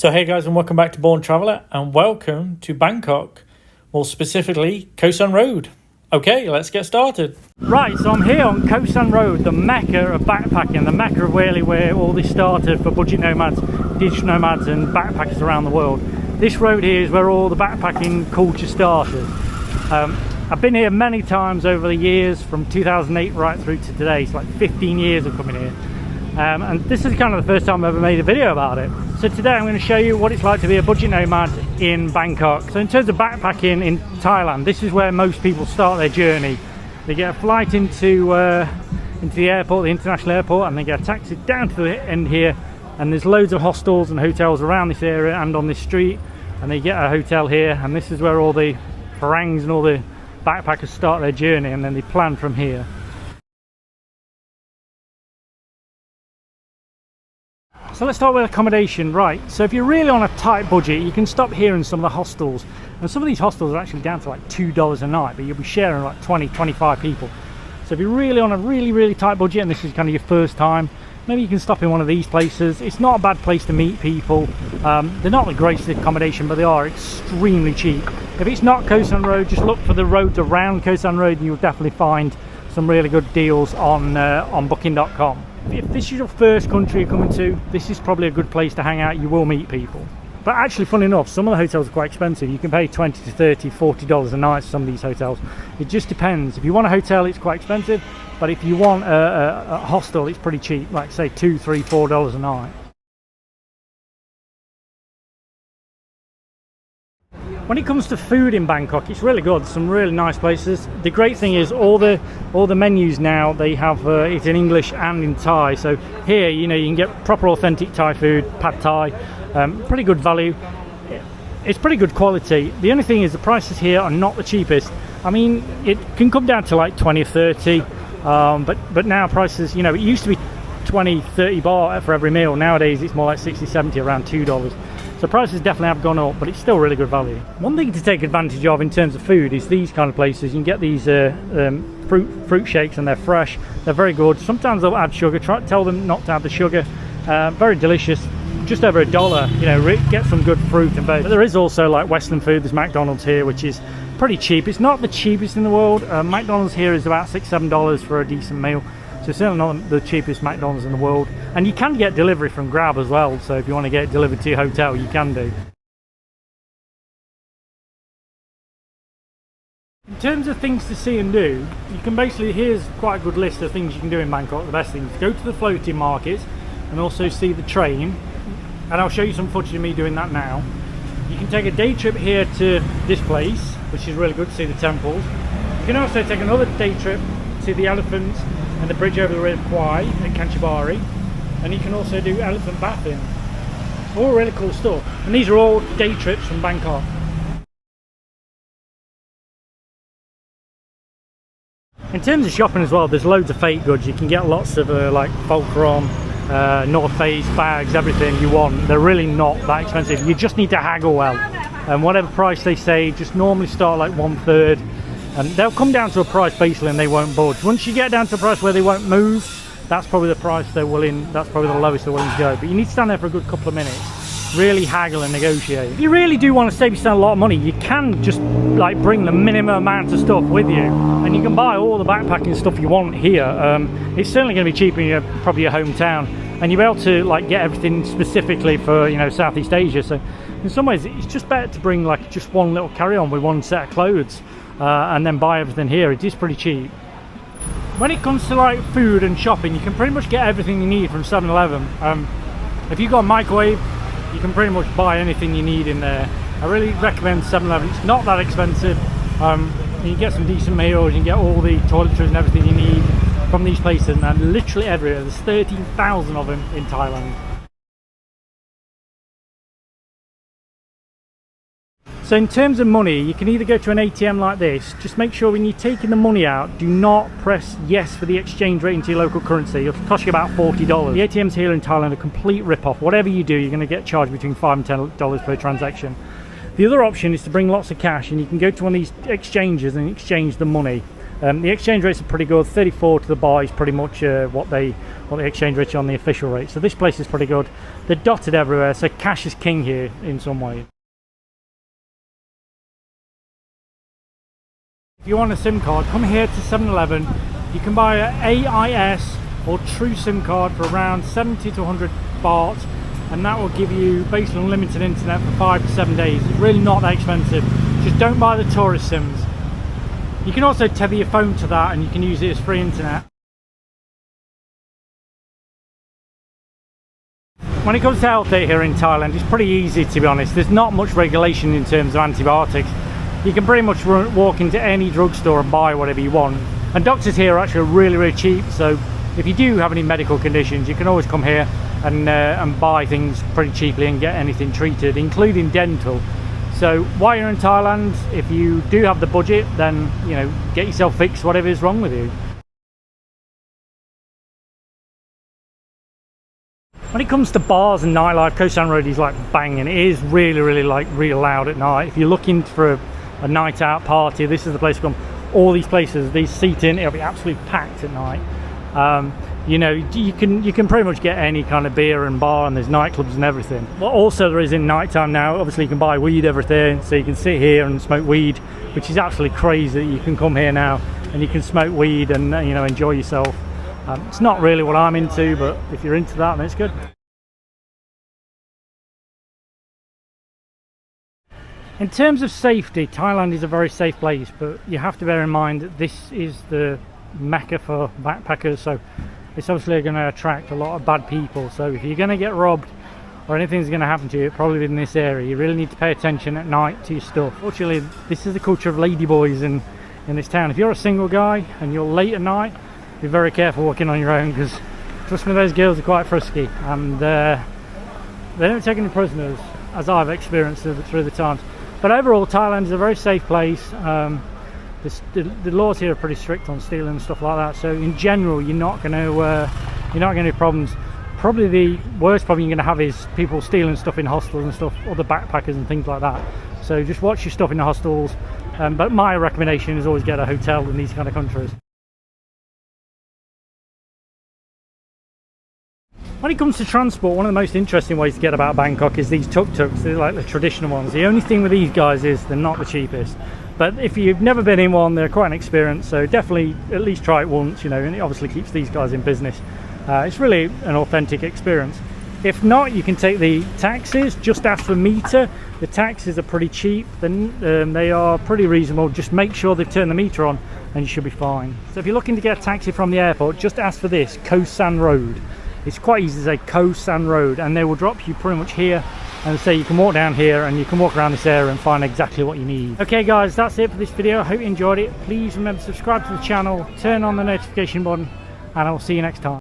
So hey guys, and welcome back to Born Traveller, and welcome to Bangkok, more specifically Khaosan Road. Okay, let's get started. Right, so I'm here on Khaosan Road, the mecca of backpacking, the mecca of really where all this started for budget nomads, digital nomads and backpackers around the world. This road here is where all the backpacking culture started. I've been here many times over the years, from 2008 right through to today. It's like 15 years of coming here. And this is kind of the first time I've ever made a video about it. So today I'm going to show you what it's like to be a budget nomad in Bangkok. So in terms of backpacking in Thailand, this is where most people start their journey. They get a flight into the airport, the international airport, and they get a taxi down to the end here. And there's loads of hostels and hotels around this area and on this street. And they get a hotel here, and this is where all the parangs and all the backpackers start their journey, and then they plan from here. So let's start with accommodation. Right, so if you're really on a tight budget, you can stop here in some of the hostels, and some of these hostels are actually down to like $2 a night, but you'll be sharing like 20-25 people. So if you're really on a really tight budget and this is kind of your first time, maybe you can stop in one of these places. It's not a bad place to meet people. They're not the greatest accommodation, but they are extremely cheap. If it's not Khaosan Road, just look for the roads around Khaosan Road and you'll definitely find some really good deals on booking.com. If this is your first country you're coming to, this is probably a good place to hang out. You will meet people. But actually, funny enough, some of the hotels are quite expensive. You can pay $20 to $30, $40 a night for some of these hotels. It just depends. If you want a hotel, it's quite expensive. But if you want a hostel, it's pretty cheap, like say $2, $3, $4 a night. When it comes to food in Bangkok, it's really good. Some really nice places. The great thing is all the menus now, they have it's in English and in Thai. So here, you know, you can get proper authentic Thai food, pad Thai, pretty good value. It's pretty good quality. The only thing is the prices here are not the cheapest. I mean, it can come down to like 20 or 30, but now prices, you know, it used to be 20, 30 baht for every meal. Nowadays it's more like 60, 70, around $2. So prices definitely have gone up, but it's still really good value. One thing to take advantage of in terms of food is these kind of places. You can get these fruit shakes, and they're fresh. They're very good. Sometimes they'll add sugar. Tell them not to add the sugar. Very delicious. Just over $1. You know, get some good fruit and veg. But there is also like Western food. There's McDonald's here, which is pretty cheap. It's not the cheapest in the world. McDonald's here is about $6, $7 for a decent meal. So certainly not the cheapest McDonald's in the world. And you can get delivery from Grab as well, so if you want to get it delivered to your hotel, you can do. In terms of things to see and do, you can basically, here's quite a good list of things you can do in Bangkok. The best things: go to the floating markets and also see the train. And I'll show you some footage of me doing that now. You can take a day trip here to this place, which is really good to see the temples. You can also take another day trip to the elephants and the bridge over the River Kwai at Kanchabari, and you can also do elephant bathing. All really cool stuff, and these are all day trips from Bangkok. In terms of shopping as well, there's loads of fake goods. You can get lots of like Fulcrum, North Face bags, everything you want. They're really not that expensive. You just need to haggle well, and whatever price they say, just normally start like 1/3. And they'll come down to a price basically and they won't budge. Once you get down to a price where they won't move, that's probably the price they're willing, that's probably the lowest they're willing to go. But you need to stand there for a good couple of minutes, really haggle and negotiate. If you really do want to save yourself a lot of money, you can just like bring the minimum amount of stuff with you, and you can buy all the backpacking stuff you want here. It's certainly going to be cheaper in probably your hometown, and you'll be able to like get everything specifically for, you know, Southeast Asia. So in some ways it's just better to bring like just one little carry-on with one set of clothes. And then buy everything here. It is pretty cheap. When it comes to like food and shopping, you can pretty much get everything you need from 7-Eleven. If you've got a microwave, you can pretty much buy anything you need in there. I really recommend 7-Eleven. It's not that expensive. You can get some decent meals, you can get all the toiletries and everything you need from these places, and literally everywhere. There's 13,000 of them in Thailand. So in terms of money, you can either go to an ATM like this. Just make sure when you're taking the money out, do not press yes for the exchange rate into your local currency. It'll cost you about $40. The ATMs here in Thailand are a complete rip-off. Whatever you do, you're going to get charged between $5 and $10 per transaction. The other option is to bring lots of cash, and you can go to one of these exchanges and exchange the money. The exchange rates are pretty good. 34 to the bar is pretty much what the exchange rate is on the official rate. So this place is pretty good. They're dotted everywhere, so cash is king here in some ways. If you want a SIM card, come here to 7-Eleven. You can buy an AIS or True SIM card for around 70 to 100 baht, and that will give you basically unlimited internet for 5 to 7 days. It's really not that expensive. Just don't buy the tourist SIMs. You can also tether your phone to that and you can use it as free internet. When it comes to health here in Thailand, it's pretty easy, to be honest. There's not much regulation in terms of antibiotics. You can pretty much walk into any drugstore and buy whatever you want. And doctors here are actually really cheap, so if you do have any medical conditions, you can always come here and buy things pretty cheaply and get anything treated, including dental. So while you're in Thailand, if you do have the budget, then you know, get yourself fixed whatever is wrong with you. When it comes to bars and nightlife, Khaosan Road is like banging. It is really like really loud at night. If you're looking for a night out party, this is the place to come. All these places, these seating, it'll be absolutely packed at night. You know, you can pretty much get any kind of beer and bar, and there's nightclubs and everything. What also there is in nighttime now, obviously you can buy weed everything, so you can sit here and smoke weed, which is absolutely crazy. You can come here now and you can smoke weed and you know, enjoy yourself. It's not really what I'm into, but if you're into that, then it's good. In terms of safety, Thailand is a very safe place, but you have to bear in mind that this is the mecca for backpackers, so it's obviously going to attract a lot of bad people. So if you're going to get robbed or anything's going to happen to you, probably in this area, you really need to pay attention at night to your stuff. Fortunately, this is the culture of ladyboys in this town. If you're a single guy and you're late at night, be very careful walking on your own, because trust me, those girls are quite frisky, and they don't take any prisoners, as I've experienced through the times. But overall, Thailand is a very safe place. The laws here are pretty strict on stealing and stuff like that, so in general you're not going to have problems. Probably the worst problem you're going to have is people stealing stuff in hostels and stuff, other backpackers and things like that. So just watch your stuff in the hostels, but my recommendation is always get a hotel in these kind of countries. When it comes to transport, one of the most interesting ways to get about Bangkok is these tuk-tuks. They're like the traditional ones. The only thing with these guys is they're not the cheapest. But if you've never been in one, they're quite an experience, so definitely at least try it once, you know, and it obviously keeps these guys in business. It's really an authentic experience. If not, you can take the taxis. Just ask for meter. The taxis are pretty cheap, then they are pretty reasonable. Just make sure they've turned the meter on and you should be fine. So if you're looking to get a taxi from the airport, just ask for this, Khaosan Road. It's quite easy to say Khaosan Road, and they will drop you pretty much here, and say you can walk down here and you can walk around this area and find exactly what you need. Okay guys, that's it for this video. I hope you enjoyed it. Please remember to subscribe to the channel, turn on the notification button, and I will see you next time.